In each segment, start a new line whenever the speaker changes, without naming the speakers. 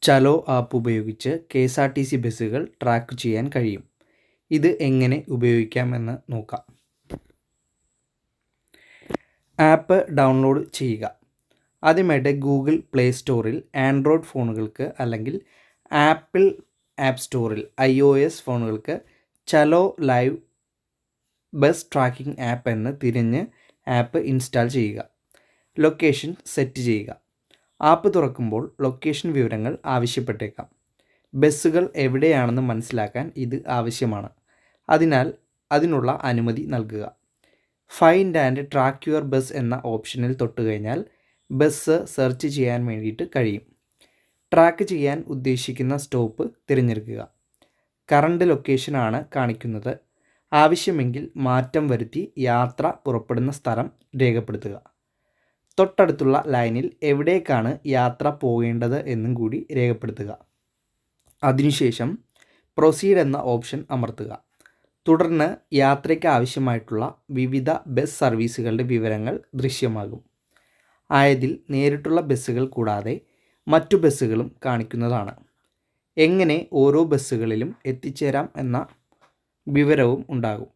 ചലോ app ഉപയോഗിച്ച് KSRTC ബസ്സുകൾ track ചെയ്യാൻ കഴിയും. ഇത് എങ്ങനെ ഉപയോഗിക്കാമെന്ന് നോക്കാം. ആപ്പ് ഡൗൺലോഡ് ചെയ്യുക. ആദ്യമായിട്ട് ഗൂഗിൾ പ്ലേ സ്റ്റോറിൽ ആൻഡ്രോയിഡ് ഫോണുകൾക്ക് അല്ലെങ്കിൽ ആപ്പിൾ ആപ്പ് സ്റ്റോറിൽ iOS ഫോണുകൾക്ക് Chalo live bus tracking app എന്ന് തിരഞ്ഞ് ആപ്പ് ഇൻസ്റ്റാൾ ചെയ്യുക. ലൊക്കേഷൻ സെറ്റ് ചെയ്യുക. ആപ്പ് തുറക്കുമ്പോൾ ലൊക്കേഷൻ വിവരങ്ങൾ ആവശ്യപ്പെട്ടേക്കാം. ബസ്സുകൾ എവിടെയാണെന്ന് മനസ്സിലാക്കാൻ ഇത് ആവശ്യമാണ്. അതിനാൽ അതിനുള്ള അനുമതി നൽകുക. Find and track your bus എന്ന ഓപ്ഷനിൽ തൊട്ടുകഴിഞ്ഞാൽ ബസ് സെർച്ച് ചെയ്യാൻ വേണ്ടിയിട്ട് കഴിയും. ട്രാക്ക് ചെയ്യാൻ ഉദ്ദേശിക്കുന്ന സ്റ്റോപ്പ് തിരഞ്ഞെടുക്കുക. കറണ്ട് ലൊക്കേഷനാണ് കാണിക്കുന്നത്. ആവശ്യമെങ്കിൽ മാറ്റം വരുത്തി യാത്ര പുറപ്പെടുന്ന സ്ഥലം രേഖപ്പെടുത്തുക. തൊട്ടടുത്തുള്ള ലൈനിൽ എവിടേക്കാണ് യാത്ര പോകേണ്ടത് എന്നും കൂടി രേഖപ്പെടുത്തുക. അതിനുശേഷം പ്രൊസീഡ് എന്ന ഓപ്ഷൻ അമർത്തുക. തുടർന്ന് യാത്രയ്ക്ക് ആവശ്യമായിട്ടുള്ള വിവിധ ബസ് സർവീസുകളുടെ വിവരങ്ങൾ ദൃശ്യമാകും. ആയതിൽ നേരിട്ടുള്ള ബസ്സുകൾ കൂടാതെ മറ്റു ബസ്സുകളും കാണിക്കുന്നതാണ്. എങ്ങനെ ഓരോ ബസ്സുകളിലും എത്തിച്ചേരാം എന്ന വിവരവും ഉണ്ടാകും.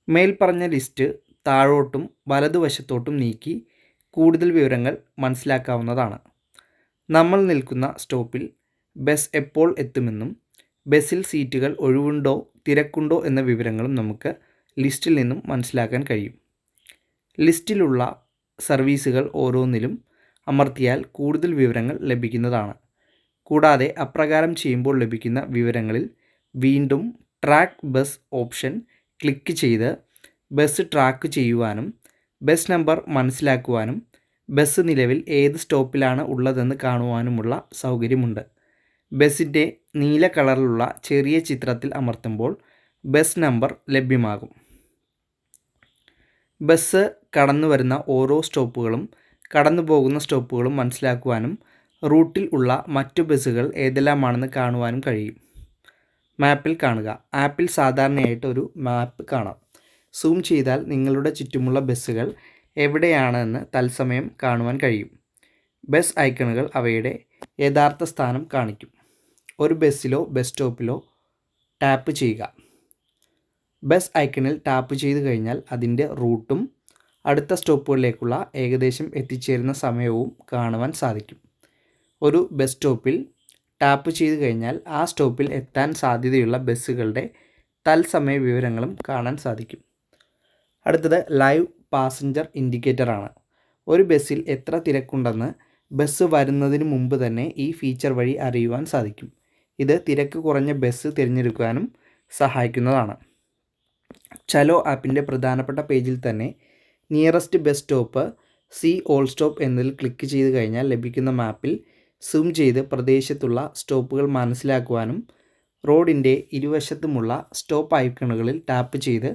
മേൽപ്പറഞ്ഞ ലിസ്റ്റ് താഴോട്ടും വലതുവശത്തോട്ടും നീക്കി കൂടുതൽ വിവരങ്ങൾ മനസ്സിലാക്കാവുന്നതാണ്. നമ്മൾ നിൽക്കുന്ന സ്റ്റോപ്പിൽ ബസ് എപ്പോൾ എത്തുമെന്നും ബസ്സിൽ സീറ്റുകൾ ഒഴിവുണ്ടോ തിരക്കുണ്ടോ എന്ന വിവരങ്ങളും നമുക്ക് ലിസ്റ്റിൽ നിന്നും മനസ്സിലാക്കാൻ കഴിയും. ലിസ്റ്റിലുള്ള സർവീസുകൾ ഓരോന്നിലും അമർത്തിയാൽ കൂടുതൽ വിവരങ്ങൾ ലഭിക്കുന്നതാണ്. കൂടാതെ അപ്രകാരം ചെയ്യുമ്പോൾ ലഭിക്കുന്ന വിവരങ്ങളിൽ വീണ്ടും ട്രാക്ക് ബസ് ഓപ്ഷൻ ക്ലിക്ക് ചെയ്ത് ബസ് ട്രാക്ക് ചെയ്യുവാനും ബസ് നമ്പർ മനസ്സിലാക്കുവാനും ബസ് നിലവിൽ ഏത് സ്റ്റോപ്പിലാണ് ഉള്ളതെന്ന് കാണുവാനുമുള്ള സൗകര്യമുണ്ട്. ബസ്സിൻ്റെ നീല കളറിലുള്ള ചെറിയ ചിത്രത്തിൽ അമർത്തുമ്പോൾ ബസ് നമ്പർ ലഭ്യമാകും. ബസ് കടന്നു വരുന്ന ഓരോ സ്റ്റോപ്പുകളും കടന്നു പോകുന്ന സ്റ്റോപ്പുകളും മനസ്സിലാക്കുവാനും റൂട്ടിൽ ഉള്ള മറ്റു ബസ്സുകൾ ഏതെല്ലാമാണെന്ന് കാണുവാനും കഴിയും. മാപ്പിൽ കാണുക. ആപ്പിൽ സാധാരണയായിട്ട് ഒരു മാപ്പ് കാണാം. സൂം ചെയ്താൽ നിങ്ങളുടെ ചുറ്റുമുള്ള ബസ്സുകൾ എവിടെയാണെന്ന് തത്സമയം കാണുവാൻ കഴിയും. ബസ് ഐക്കണുകൾ അവയുടെ യഥാർത്ഥ സ്ഥാനം കാണിക്കും. ഒരു ബസ്സിലോ ബസ് സ്റ്റോപ്പിലോ ടാപ്പ് ചെയ്യുക. ബസ് ഐക്കണിൽ ടാപ്പ് ചെയ്ത് കഴിഞ്ഞാൽ അതിൻ്റെ റൂട്ടും അടുത്ത സ്റ്റോപ്പുകളിലേക്കുള്ള ഏകദേശം എത്തിച്ചേരുന്ന സമയവും കാണുവാൻ സാധിക്കും. ഒരു ബസ് സ്റ്റോപ്പിൽ ടാപ്പ് ചെയ്ത് കഴിഞ്ഞാൽ ആ സ്റ്റോപ്പിൽ എത്താൻ സാധ്യതയുള്ള ബസ്സുകളുടെ തത്സമയ വിവരങ്ങളും കാണാൻ സാധിക്കും. അടുത്തത് ലൈവ് പാസഞ്ചർ ഇൻഡിക്കേറ്ററാണ്. ഒരു ബസ്സിൽ എത്ര തിരക്കുണ്ടെന്ന് ബസ് വരുന്നതിന് മുമ്പ് തന്നെ ഈ ഫീച്ചർ വഴി അറിയുവാൻ സാധിക്കും. ഇത് തിരക്ക് കുറഞ്ഞ ബസ് തിരഞ്ഞെടുക്കാനും സഹായിക്കുന്നതാണ്. ചലോ ആപ്പിൻ്റെ പ്രധാനപ്പെട്ട പേജിൽ തന്നെ nearest bus stop C all stop എന്നതിൽ ക്ലിക്ക് ചെയ്ത് കഴിഞ്ഞാൽ ലഭിക്കുന്ന മാപ്പിൽ സൂം ചെയ്ത് പ്രദേശത്തുള്ള സ്റ്റോപ്പുകൾ മനസ്സിലാക്കുവാനും റോഡിൻ്റെ ഇരുവശത്തുമുള്ള സ്റ്റോപ്പ് ഐക്കണുകളിൽ ടാപ്പ് ചെയ്ത്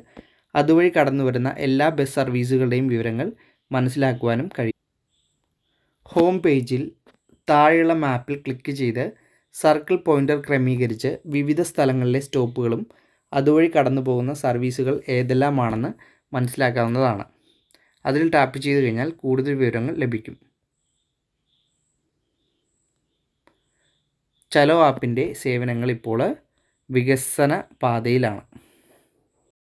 അതുവഴി കടന്നു വരുന്ന എല്ലാ ബസ് സർവീസുകളുടെയും വിവരങ്ങൾ മനസ്സിലാക്കുവാനും കഴിയും. ഹോം പേജിൽ താഴെയുള്ള മാപ്പിൽ ക്ലിക്ക് ചെയ്ത് സർക്കിൾ പോയിൻ്റർ ക്രമീകരിച്ച് വിവിധ സ്ഥലങ്ങളിലെ സ്റ്റോപ്പുകളും അതുവഴി കടന്നു പോകുന്ന സർവീസുകൾ ഏതെല്ലാമാണെന്ന് മനസ്സിലാക്കാവുന്നതാണ്. അതിൽ ടാപ്പ് ചെയ്ത് കഴിഞ്ഞാൽ കൂടുതൽ വിവരങ്ങൾ ലഭിക്കും. ചലോ ആപ്പിൻ്റെ സേവനങ്ങൾ ഇപ്പോൾ വികസന പാതയിലാണ്.